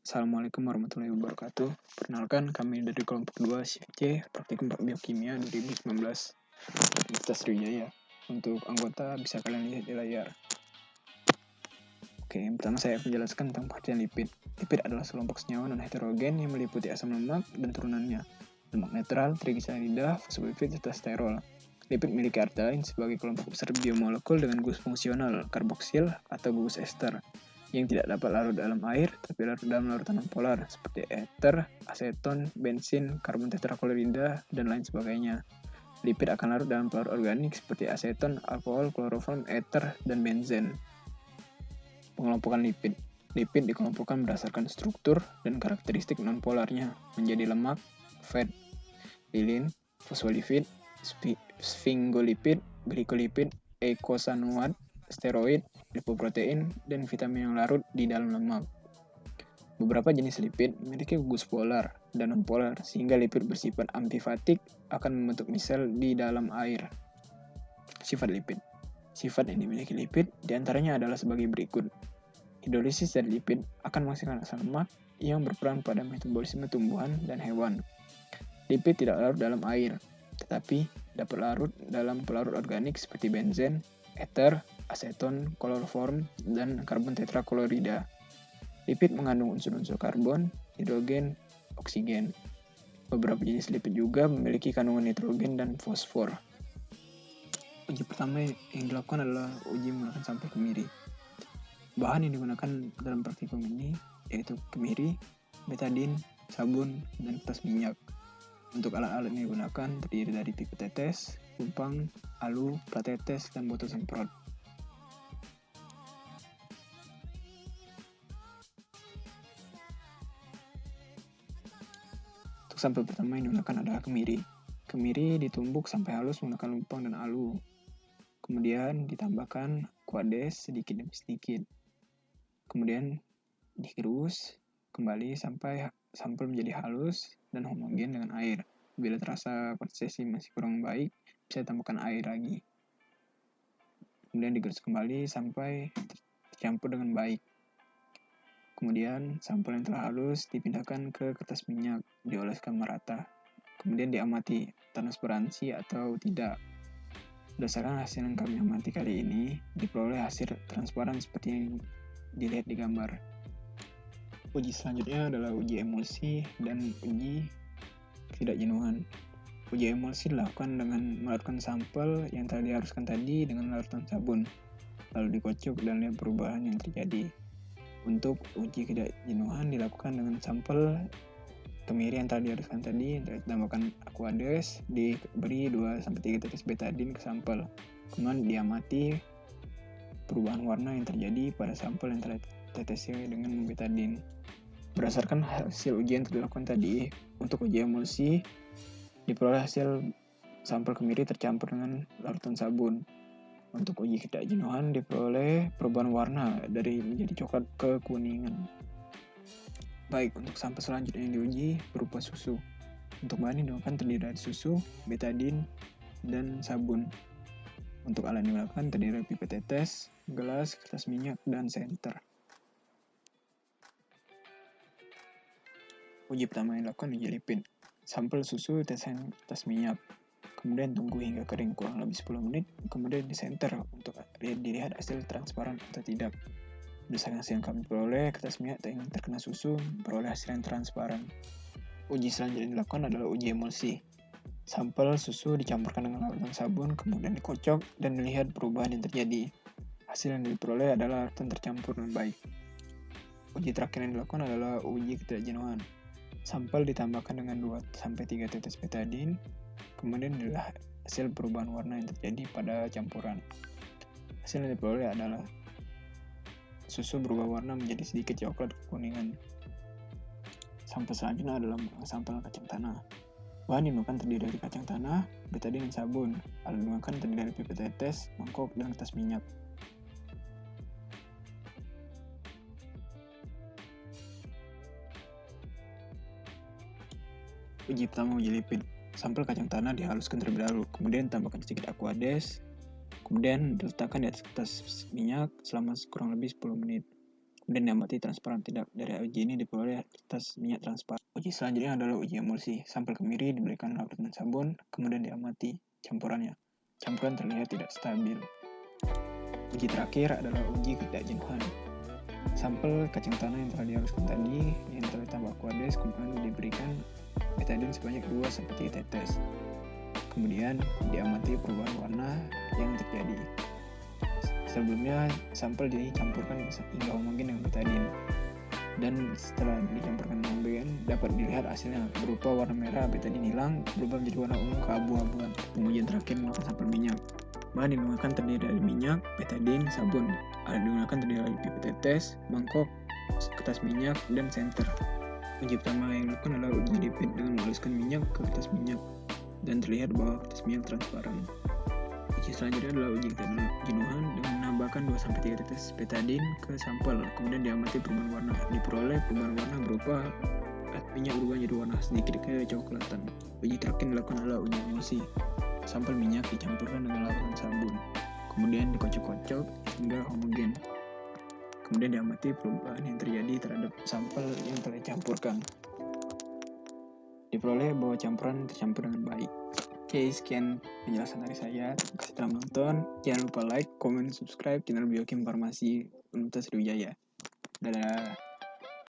Assalamualaikum warahmatullahi wabarakatuh. Perkenalkan, kami dari kelompok 2 Shift C, Praktikum Biokimia 2019, Universitas Sriwijaya. Untuk anggota bisa kalian lihat di layar. Oke, yang pertama saya akan menjelaskan tentang pengertian lipid. Lipid adalah sekelompok senyawa non-heterogen yang meliputi asam lemak dan turunannya, lemak netral, trigliserida, fosfolipid, serta sterol. Lipid memiliki arti lain sebagai kelompok besar biomolekul dengan gugus fungsional, karboksil atau gugus ester, yang tidak dapat larut dalam air, tapi larut dalam larutan non-polar, seperti ether, aseton, bensin, karbon tetraklorida, dan lain sebagainya. Lipid akan larut dalam pelarut organik seperti aseton, alkohol, kloroform, ether, dan benzen. Pengelompokan lipid. Lipid dikelompokkan berdasarkan struktur dan karakteristik non-polarnya menjadi lemak, fat, lilin, fosfolipid, sphingolipid, glikolipid, eicosanoat, steroid, lipoprotein, dan vitamin yang larut di dalam lemak. Beberapa jenis lipid memiliki gugus polar dan non-polar, sehingga lipid bersifat amfifatik akan membentuk misel di dalam air. Sifat lipid. Sifat yang dimiliki lipid diantaranya adalah sebagai berikut. Hidrolisis dari lipid akan menghasilkan asam lemak yang berperan pada metabolisme tumbuhan dan hewan. Lipid tidak larut dalam air, tetapi dapat larut dalam pelarut organik seperti benzen, ether, aseton, kloroform, dan karbon tetraklorida. Lipid mengandung unsur-unsur karbon, hidrogen, oksigen. Beberapa jenis lipid juga memiliki kandungan nitrogen dan fosfor. Uji pertama yang dilakukan adalah uji menggunakan sampel kemiri. Bahan yang digunakan dalam praktikum ini yaitu kemiri, betadin, sabun, dan kertas minyak. Untuk alat-alat yang digunakan terdiri dari pipet tetes, lumpang, alu, plat tetes, dan botol semprot. Untuk sampel pertama yang digunakan adalah kemiri. Kemiri ditumbuk sampai halus menggunakan lumpang dan alu. Kemudian ditambahkan aquades sedikit demi sedikit. Kemudian digerus kembali sampai sampel menjadi halus dan homogen dengan air. Bila terasa konsisten masih kurang baik, bisa tambahkan air lagi. Kemudian digerus kembali sampai tercampur dengan baik. Kemudian sampel yang telah halus dipindahkan ke kertas minyak, dioleskan merata. Kemudian diamati transparansi atau tidak. Berdasarkan hasil yang kami amati kali ini, diperoleh hasil transparan seperti yang dilihat di gambar. Uji selanjutnya adalah uji emulsi dan uji tidak jenuhan. Uji emulsi dilakukan dengan melarutkan sampel yang telah diharuskan tadi dengan larutan sabun, lalu dikocok dan lihat perubahan yang terjadi. Untuk uji tidak jenuhan dilakukan dengan sampel kemiri yang telah diharuskan tadi, ditambahkan aquades, diberi 2-3 tetes betadin ke sampel. Kemudian diamati perubahan warna yang terjadi pada sampel yang telah ditetesi dengan betadin. Berdasarkan hasil ujian yang dilakukan tadi, untuk uji emulsi diperoleh hasil sampel kemiri tercampur dengan larutan sabun. Untuk uji tidak jenuhan diperoleh perubahan warna dari menjadi coklat ke kuningan. Baik, untuk sampel selanjutnya yang diuji berupa susu. Untuk bahan yang digunakan terdiri dari susu, betadin, dan sabun. Untuk alat yang digunakan terdiri dari pipet tetes, gelas, kertas minyak, dan senter. Uji pertama yang dilakukan uji lipid. Sampel susu ditetesan kertas minyak. Kemudian tunggu hingga kering kurang lebih 10 menit. Kemudian disenter untuk dilihat hasil transparan atau tidak. Berdasarkan hasil yang kami peroleh, kertas minyak yang terkena susu memperoleh hasil yang transparan. Uji selanjutnya yang dilakukan adalah uji emulsi. Sampel susu dicampurkan dengan larutan sabun, kemudian dikocok dan melihat perubahan yang terjadi. Hasil yang diperoleh adalah larutan tercampur dengan baik. Uji terakhir yang dilakukan adalah uji ketidakjenuhan. Sampel ditambahkan dengan 2-3 tetes betadin, kemudian dilihat hasil perubahan warna yang terjadi pada campuran. Hasil yang diperoleh adalah susu berubah warna menjadi sedikit coklat kekuningan. Sampel selanjutnya adalah sampel kacang tanah. Bahan yang digunakan terdiri dari kacang tanah, betadin, dan sabun. Alat yang digunakan terdiri dari pipet tetes, mangkok, dan kertas minyak. Uji pertama uji lipid. Sampel kacang tanah dihaluskan terlebih dahulu, kemudian tambahkan sedikit aquades, kemudian diletakkan di atas kertas minyak selama kurang lebih 10 menit. Kemudian diamati transparan tidak. Dari uji ini diperoleh tes minyak transparan. Uji selanjutnya adalah uji emulsi. Sampel kemiri diberikan larutan sabun, kemudian diamati campurannya. Campuran terlihat tidak stabil. Uji terakhir adalah uji ketidakjenuhan. Sampel kacang tanah yang telah dihaluskan tadi, yang telah ditambah aquades, kemudian diberikan betadine sebanyak 2-3 tetes. Kemudian diamati perubahan warna yang terjadi. Sebelumnya sampel dicampurkan hingga homogen dengan betadine, dan setelah dicampurkan homogen dapat dilihat hasilnya berupa warna merah. Betadine hilang, berubah menjadi warna ungu keabu-abuan. Pengujian terakhir menggunakan sampel minyak. Bahan yang digunakan terdiri dari minyak, betadine, sabun. Alat yang digunakan terdiri dari pipet tetes, mangkok, kertas minyak, dan senter. Uji pertama yang dilakukan adalah uji lipid dengan menghaluskan minyak ke kertas minyak dan terlihat bahwa kertas minyak transparan. Uji selanjutnya adalah uji ketidakjenuhan dengan menambahkan 2-3 tetes betadine ke sampel, kemudian diamati perubahan warna. Diperoleh perubahan warna berupa minyak berubah menjadi warna sedikit kecoklatan. Uji terakhir dilakukan adalah uji emulsi. Sampel minyak dicampurkan dengan larutan sabun, kemudian dikocok-kocok hingga homogen. Kemudian diamati perubahan yang terjadi terhadap sampel yang telah dicampurkan. Diperoleh bahwa campuran tercampur dengan baik. Oke, sekian penjelasan dari saya. Terima kasih telah menonton. Jangan lupa like, comment, subscribe channel Biokim Farmasi Universitas Sriwijaya. Dadah.